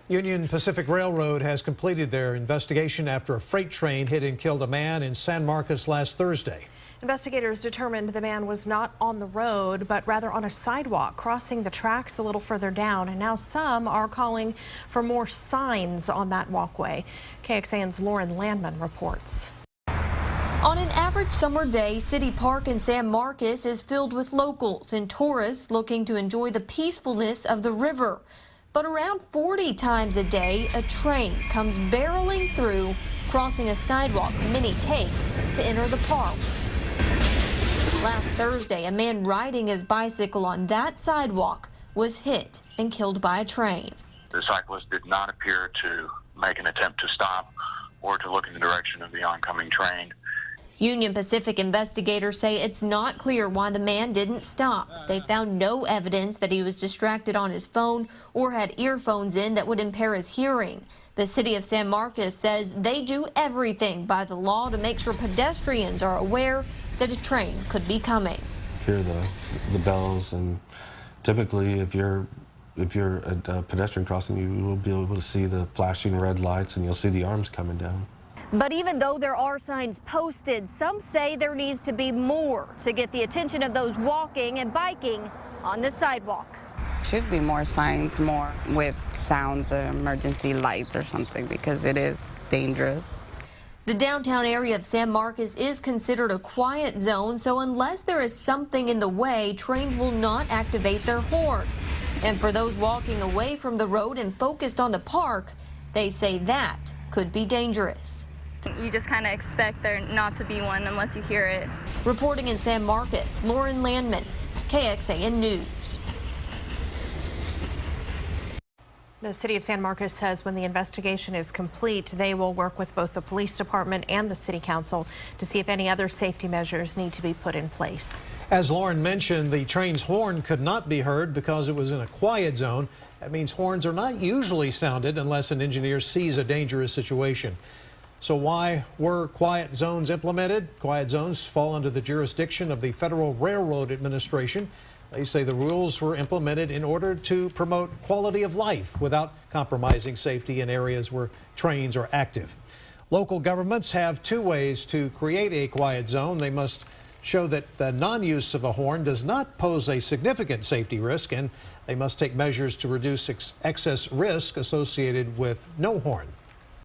Union Pacific Railroad has completed their investigation after a freight train hit and killed a man in San Marcos last Thursday. Investigators determined the man was not on the road, but rather on a sidewalk crossing the tracks a little further down. And now some are calling for more signs on that walkway. KXAN's Lauren Landman reports. On an average summer day, City Park in San Marcos is filled with locals and tourists looking to enjoy the peacefulness of the river. But around 40 times a day, a train comes barreling through, crossing a sidewalk many take to enter the park. Last Thursday, a man riding his bicycle on that sidewalk was hit and killed by a train. The cyclist did not appear to make an attempt to stop or to look in the direction of the oncoming train. Union Pacific investigators say it's not clear why the man didn't stop. They found no evidence that he was distracted on his phone or had earphones in that would impair his hearing. The city of San Marcos says they do everything by the law to make sure pedestrians are aware that a train could be coming. Hear the bells, and typically if you're at a pedestrian crossing, you will be able to see the flashing red lights and you'll see the arms coming down. But even though there are signs posted, some say there needs to be more to get the attention of those walking and biking on the sidewalk. Should be more signs, more with sounds, emergency lights or something, because it is dangerous. The downtown area of San Marcos is considered a quiet zone, so unless there is something in the way, trains will not activate their horn. And for those walking away from the road and focused on the park, they say that could be dangerous. You just kind of expect there not to be one unless you hear it. Reporting in San Marcos, Lauren Landman, KXAN News. The city of San Marcos says when the investigation is complete, they will work with both the police department and the city council to see if any other safety measures need to be put in place. As Lauren mentioned, the train's horn could not be heard because it was in a quiet zone. That means horns are not usually sounded unless an engineer sees a dangerous situation. So why were quiet zones implemented? Quiet zones fall under the jurisdiction of the Federal Railroad Administration. They say the rules were implemented in order to promote quality of life without compromising safety in areas where trains are active. Local governments have two ways to create a quiet zone. They must show that the non-use of a horn does not pose a significant safety risk, and they must take measures to reduce excess risk associated with no horn.